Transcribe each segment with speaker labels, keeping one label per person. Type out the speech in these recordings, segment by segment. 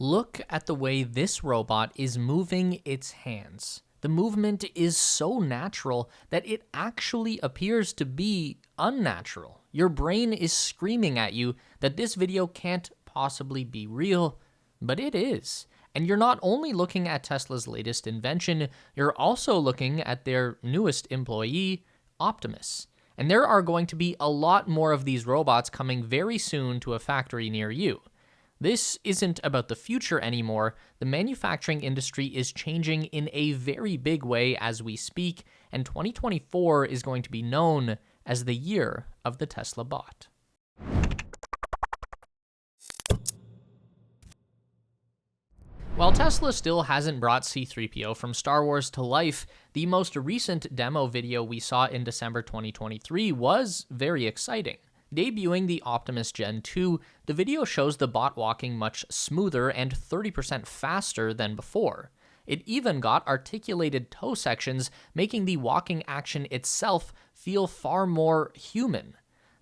Speaker 1: Look at the way this robot is moving its hands. The movement is so natural that it actually appears to be unnatural. Your brain is screaming at you that this video can't possibly be real, but it is. And you're not only looking at Tesla's latest invention, you're also looking at their newest employee, Optimus. And there are going to be a lot more of these robots coming very soon to a factory near you. This isn't about the future anymore. The manufacturing industry is changing in a very big way as we speak, and 2024 is going to be known as the year of the Tesla bot. While Tesla still hasn't brought C-3PO from Star Wars to life, the most recent demo video we saw in December 2023 was very exciting. Debuting the Optimus Gen 2, the video shows the bot walking much smoother and 30% faster than before. It even got articulated toe sections, making the walking action itself feel far more human.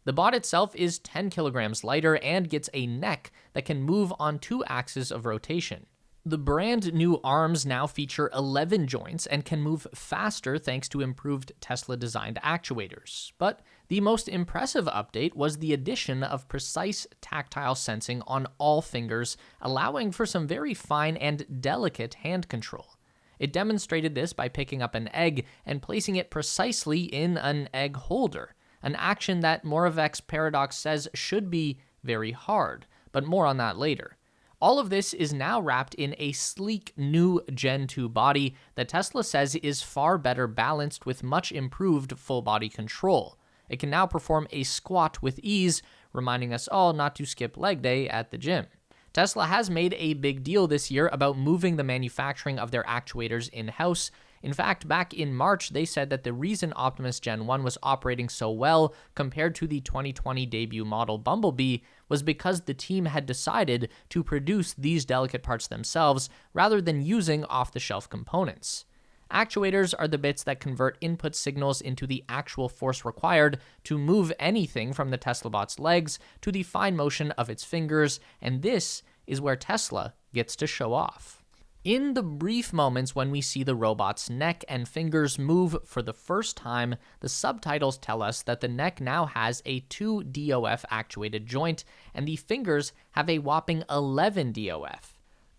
Speaker 1: The bot itself is 10 kilograms lighter and gets a neck that can move on 2 axes of rotation. The brand new arms now feature 11 joints and can move faster thanks to improved Tesla-designed actuators. But the most impressive update was the addition of precise tactile sensing on all fingers, allowing for some very fine and delicate hand control. It demonstrated this by picking up an egg and placing it precisely in an egg holder, an action that Moravec's paradox says should be very hard, but more on that later. All of this is now wrapped in a sleek new Gen 2 body that Tesla says is far better balanced with much improved full body control. It can now perform a squat with ease, reminding us all not to skip leg day at the gym. Tesla has made a big deal this year about moving the manufacturing of their actuators in-house. In fact, back in March, they said that the reason Optimus Gen 1 was operating so well compared to the 2020 debut model Bumblebee was because the team had decided to produce these delicate parts themselves rather than using off-the-shelf components. Actuators are the bits that convert input signals into the actual force required to move anything from the Tesla bot's legs to the fine motion of its fingers, and this is where Tesla gets to show off. In the brief moments when we see the robot's neck and fingers move for the first time, the subtitles tell us that the neck now has a 2 DOF actuated joint, and the fingers have a whopping 11 DOF.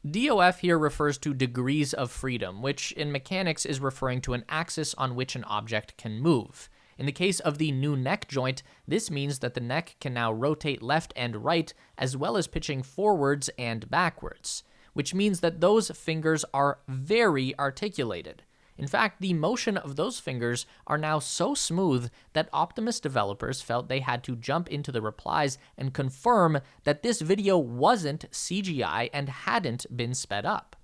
Speaker 1: DOF here refers to degrees of freedom, which in mechanics is referring to an axis on which an object can move. In the case of the new neck joint, this means that the neck can now rotate left and right, as well as pitching forwards and backwards, which means that those fingers are very articulated. In fact, the motion of those fingers are now so smooth that Optimus developers felt they had to jump into the replies and confirm that this video wasn't CGI and hadn't been sped up.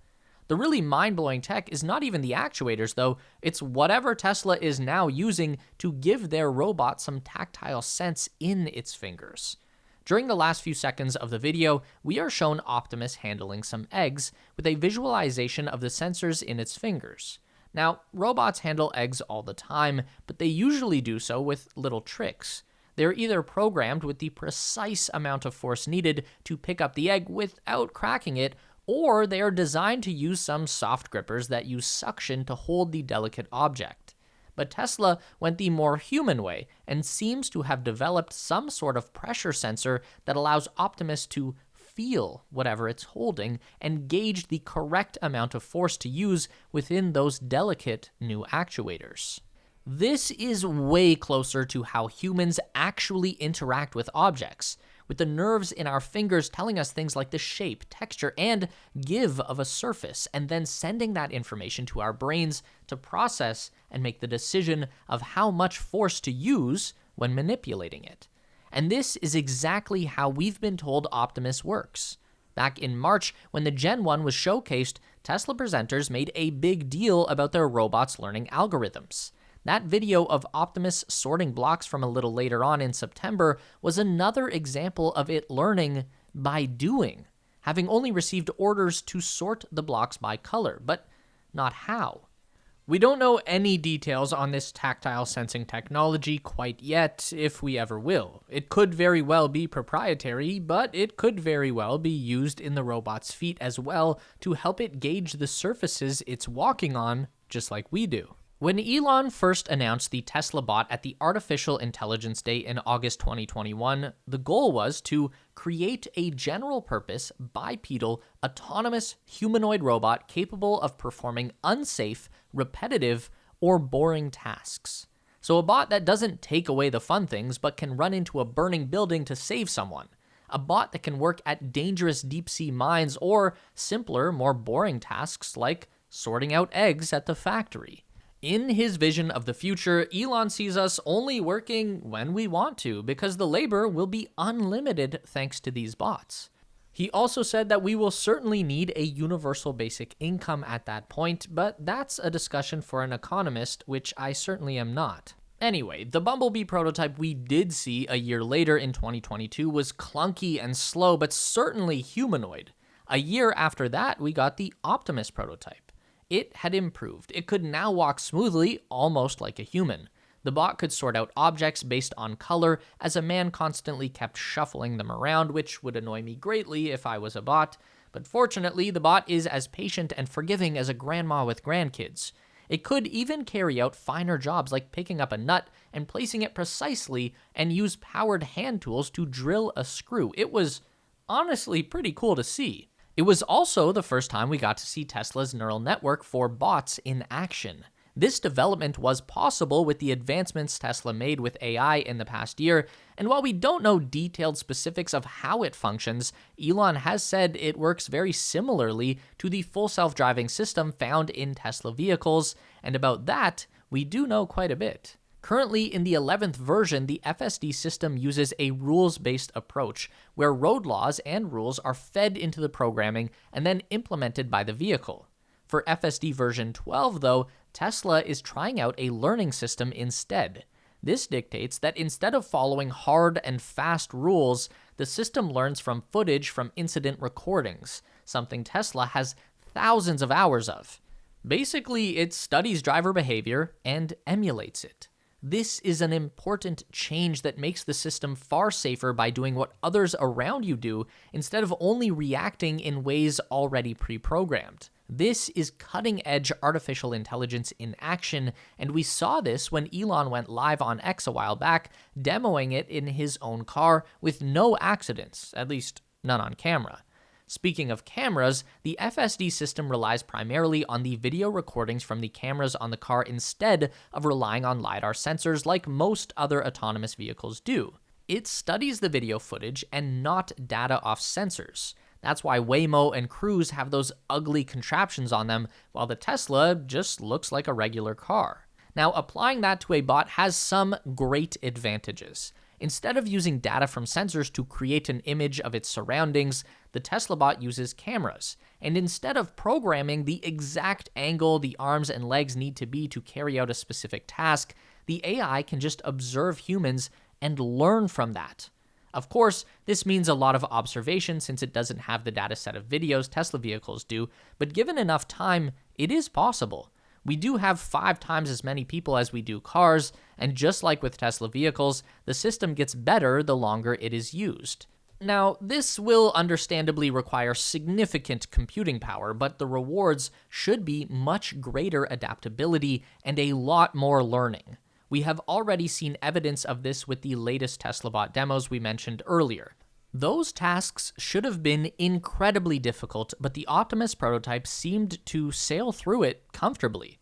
Speaker 1: The really mind-blowing tech is not even the actuators, though. It's whatever Tesla is now using to give their robot some tactile sense in its fingers. During the last few seconds of the video, we are shown Optimus handling some eggs with a visualization of the sensors in its fingers. Now, robots handle eggs all the time, but they usually do so with little tricks. They're either programmed with the precise amount of force needed to pick up the egg without cracking it, or they are designed to use some soft grippers that use suction to hold the delicate object. But Tesla went the more human way and seems to have developed some sort of pressure sensor that allows Optimus to feel whatever it's holding and gauge the correct amount of force to use within those delicate new actuators. This is way closer to how humans actually interact with objects, with the nerves in our fingers telling us things like the shape, texture, and give of a surface, and then sending that information to our brains to process and make the decision of how much force to use when manipulating it. And this is exactly how we've been told Optimus works. Back in March, when the Gen 1 was showcased, Tesla presenters made a big deal about their robots learning algorithms. That video of Optimus sorting blocks from a little later on in September was another example of it learning by doing, having only received orders to sort the blocks by color, but not how. We don't know any details on this tactile sensing technology quite yet, if we ever will. It could very well be proprietary, but it could very well be used in the robot's feet as well to help it gauge the surfaces it's walking on, just like we do. When Elon first announced the Tesla bot at the Artificial Intelligence Day in August 2021, the goal was to create a general-purpose, bipedal, autonomous humanoid robot capable of performing unsafe, repetitive, or boring tasks. So a bot that doesn't take away the fun things but can run into a burning building to save someone. A bot that can work at dangerous deep-sea mines or simpler, more boring tasks like sorting out eggs at the factory. In his vision of the future, Elon sees us only working when we want to because the labor will be unlimited thanks to these bots. He also said that we will certainly need a universal basic income at that point, but that's a discussion for an economist, which I certainly am not. Anyway, the Bumblebee prototype we did see a year later in 2022 was clunky and slow, but certainly humanoid. A year after that, we got the Optimus prototype. It had improved. It could now walk smoothly, almost like a human. The bot could sort out objects based on color, as a man constantly kept shuffling them around, which would annoy me greatly if I was a bot. But fortunately, the bot is as patient and forgiving as a grandma with grandkids. It could even carry out finer jobs like picking up a nut and placing it precisely and use powered hand tools to drill a screw. It was honestly pretty cool to see. It was also the first time we got to see Tesla's neural network for bots in action. This development was possible with the advancements Tesla made with AI in the past year, and while we don't know detailed specifics of how it functions, Elon has said it works very similarly to the full self-driving system found in Tesla vehicles, and about that, we do know quite a bit. Currently, in the 11th version, the FSD system uses a rules-based approach, where road laws and rules are fed into the programming and then implemented by the vehicle. For FSD version 12, though, Tesla is trying out a learning system instead. This dictates that instead of following hard and fast rules, the system learns from footage from incident recordings, something Tesla has thousands of hours of. Basically, it studies driver behavior and emulates it. This is an important change that makes the system far safer by doing what others around you do instead of only reacting in ways already pre-programmed. This is cutting-edge artificial intelligence in action, and we saw this when Elon went live on X a while back, demoing it in his own car with no accidents, at least none on camera. Speaking of cameras, the FSD system relies primarily on the video recordings from the cameras on the car instead of relying on LiDAR sensors like most other autonomous vehicles do. It studies the video footage and not data off sensors. That's why Waymo and Cruise have those ugly contraptions on them, while the Tesla just looks like a regular car. Now, applying that to a bot has some great advantages. Instead of using data from sensors to create an image of its surroundings, the Tesla bot uses cameras. And instead of programming the exact angle the arms and legs need to be to carry out a specific task, the AI can just observe humans and learn from that. Of course, this means a lot of observation since it doesn't have the data set of videos Tesla vehicles do, but given enough time, it is possible. We do have 5 times as many people as we do cars, and just like with Tesla vehicles, the system gets better the longer it is used. Now, this will understandably require significant computing power, but the rewards should be much greater adaptability and a lot more learning. We have already seen evidence of this with the latest Tesla bot demos we mentioned earlier. Those tasks should have been incredibly difficult, but the Optimus prototype seemed to sail through it comfortably.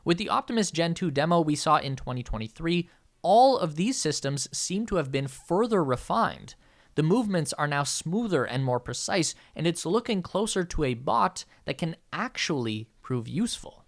Speaker 1: With the Optimus Gen 2 demo we saw in 2023, all of these systems seem to have been further refined. The movements are now smoother and more precise, and it's looking closer to a bot that can actually prove useful.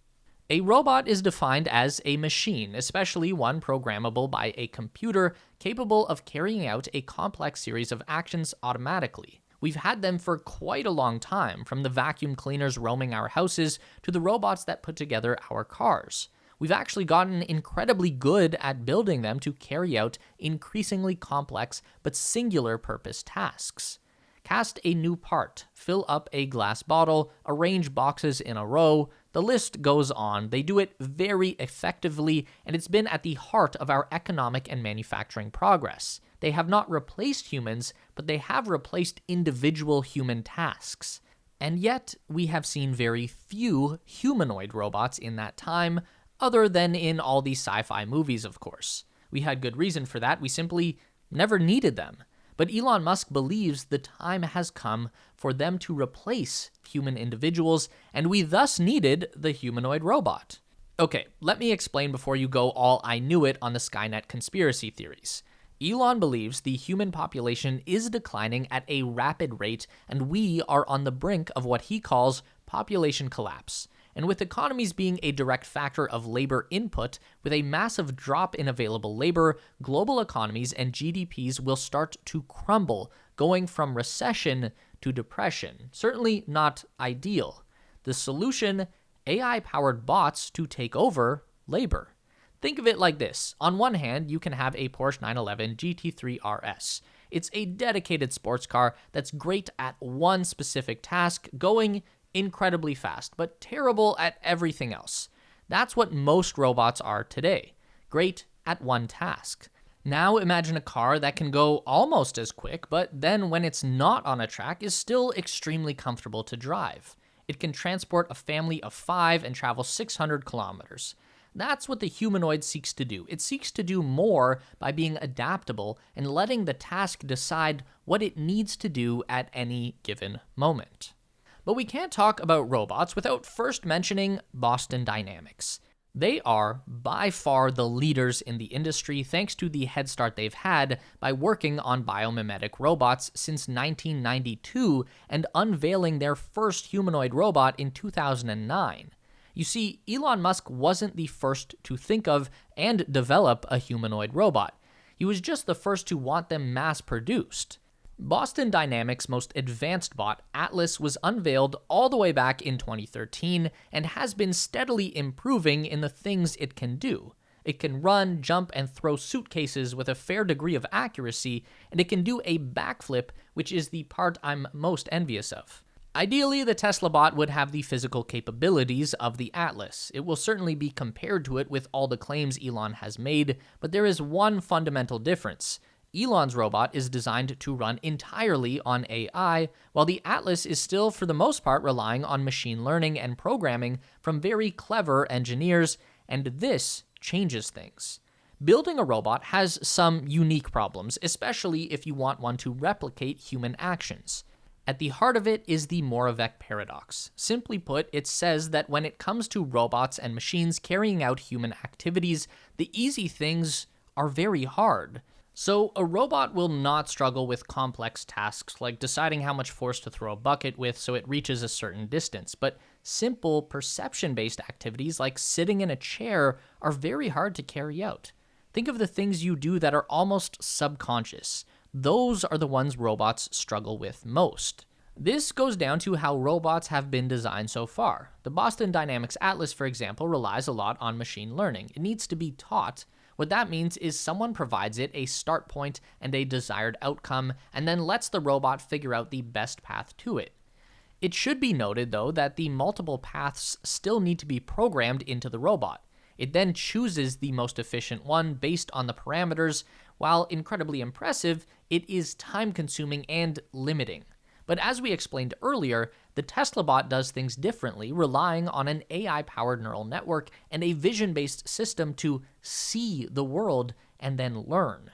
Speaker 1: A robot is defined as a machine, especially one programmable by a computer capable of carrying out a complex series of actions automatically. We've had them for quite a long time, from the vacuum cleaners roaming our houses to the robots that put together our cars. We've actually gotten incredibly good at building them to carry out increasingly complex but singular purpose tasks. Cast a new part, fill up a glass bottle, arrange boxes in a row. The list goes on. They do it very effectively, and it's been at the heart of our economic and manufacturing progress. They have not replaced humans, but they have replaced individual human tasks. And yet, we have seen very few humanoid robots in that time, other than in all these sci-fi movies, of course. We had good reason for that. We simply never needed them. But Elon Musk believes the time has come for them to replace human individuals, and we thus needed the humanoid robot. Okay, let me explain before you go all I knew it on the Skynet conspiracy theories. Elon believes the human population is declining at a rapid rate, and we are on the brink of what he calls population collapse. And with economies being a direct factor of labor input, with a massive drop in available labor, global economies and GDPs will start to crumble, going from recession to depression. Certainly not ideal. The solution: AI-powered bots to take over labor. Think of it like this. On one hand, you can have a Porsche 911 GT3 RS. It's a dedicated sports car that's great at one specific task, going incredibly fast, but terrible at everything else. That's what most robots are today. Great at one task. Now imagine a car that can go almost as quick, but then when it's not on a track is still extremely comfortable to drive. It can transport a family of 5 and travel 600 kilometers. That's what the humanoid seeks to do. It seeks to do more by being adaptable and letting the task decide what it needs to do at any given moment. But we can't talk about robots without first mentioning Boston Dynamics. They are by far the leaders in the industry thanks to the head start they've had by working on biomimetic robots since 1992 and unveiling their first humanoid robot in 2009. You see, Elon Musk wasn't the first to think of and develop a humanoid robot. He was just the first to want them mass-produced. Boston Dynamics' most advanced bot, Atlas, was unveiled all the way back in 2013 and has been steadily improving in the things it can do. It can run, jump, and throw suitcases with a fair degree of accuracy, and it can do a backflip, which is the part I'm most envious of. Ideally, the Tesla bot would have the physical capabilities of the Atlas. It will certainly be compared to it with all the claims Elon has made, but there is one fundamental difference. Elon's robot is designed to run entirely on AI, while the Atlas is still, for the most part, relying on machine learning and programming from very clever engineers, and this changes things. Building a robot has some unique problems, especially if you want one to replicate human actions. At the heart of it is the Moravec paradox. Simply put, it says that when it comes to robots and machines carrying out human activities, the easy things are very hard. So a robot will not struggle with complex tasks like deciding how much force to throw a bucket with so it reaches a certain distance, but simple perception-based activities like sitting in a chair are very hard to carry out. Think of the things you do that are almost subconscious. Those are the ones robots struggle with most. This goes down to how robots have been designed so far. The Boston Dynamics Atlas, for example, relies a lot on machine learning. It needs to be taught. What that means is someone provides it a start point and a desired outcome, and then lets the robot figure out the best path to it. It should be noted, though, that the multiple paths still need to be programmed into the robot. It then chooses the most efficient one based on the parameters. While incredibly impressive, it is time-consuming and limiting. But as we explained earlier, the Tesla bot does things differently, relying on an AI-powered neural network and a vision-based system to see the world and then learn.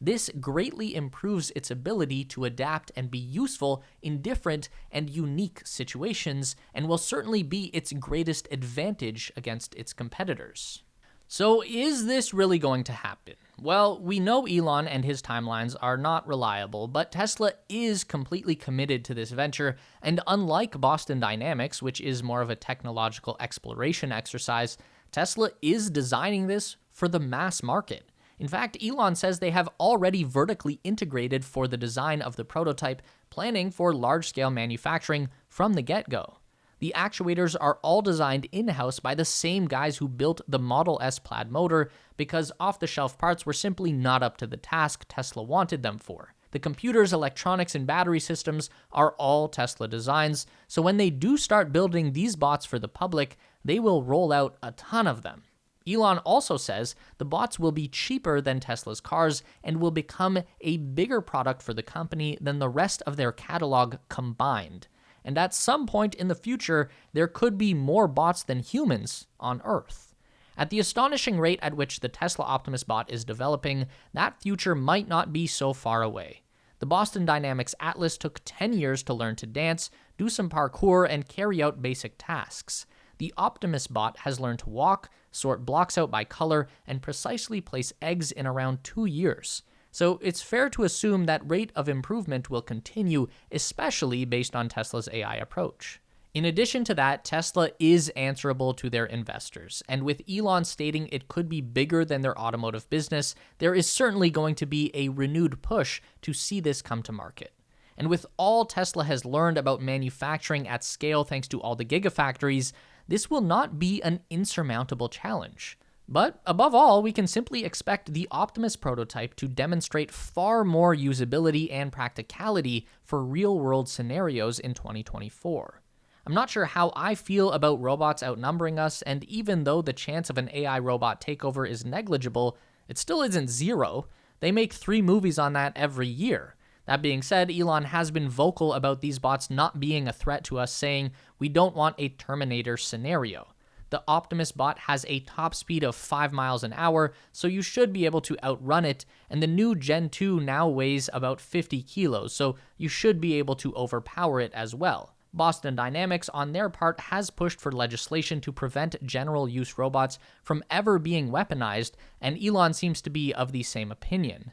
Speaker 1: This greatly improves its ability to adapt and be useful in different and unique situations, and will certainly be its greatest advantage against its competitors. So is this really going to happen? Well, we know Elon and his timelines are not reliable, but Tesla is completely committed to this venture, and unlike Boston Dynamics, which is more of a technological exploration exercise, Tesla is designing this for the mass market. In fact, Elon says they have already vertically integrated for the design of the prototype, planning for large-scale manufacturing from the get-go. The actuators are all designed in-house by the same guys who built the Model S Plaid motor, because off-the-shelf parts were simply not up to the task Tesla wanted them for. The computers, electronics, and battery systems are all Tesla designs, so when they do start building these bots for the public, they will roll out a ton of them. Elon also says the bots will be cheaper than Tesla's cars and will become a bigger product for the company than the rest of their catalog combined. And at some point in the future, there could be more bots than humans on Earth. At the astonishing rate at which the Tesla Optimus bot is developing, that future might not be so far away. The Boston Dynamics Atlas took 10 years to learn to dance, do some parkour, and carry out basic tasks. The Optimus bot has learned to walk, sort blocks out by color, and precisely place eggs in around 2 years. So it's fair to assume that rate of improvement will continue, especially based on Tesla's AI approach. In addition to that, Tesla is answerable to their investors, and with Elon stating it could be bigger than their automotive business, there is certainly going to be a renewed push to see this come to market. And with all Tesla has learned about manufacturing at scale thanks to all the gigafactories, this will not be an insurmountable challenge. But above all, we can simply expect the Optimus prototype to demonstrate far more usability and practicality for real-world scenarios in 2024. I'm not sure how I feel about robots outnumbering us, and even though the chance of an AI robot takeover is negligible, it still isn't zero. They make 3 movies on that every year. That being said, Elon has been vocal about these bots not being a threat to us, saying, "We don't want a Terminator scenario." The Optimus bot has a top speed of 5 miles an hour, so you should be able to outrun it, and the new Gen 2 now weighs about 50 kilos, so you should be able to overpower it as well. Boston Dynamics, on their part, has pushed for legislation to prevent general-use robots from ever being weaponized, and Elon seems to be of the same opinion.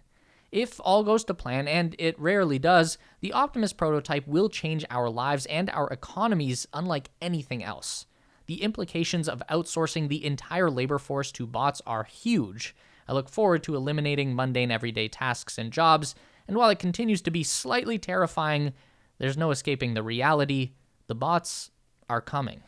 Speaker 1: If all goes to plan, and it rarely does, the Optimus prototype will change our lives and our economies unlike anything else. The implications of outsourcing the entire labor force to bots are huge. I look forward to eliminating mundane everyday tasks and jobs, and while it continues to be slightly terrifying, there's no escaping the reality. The bots are coming.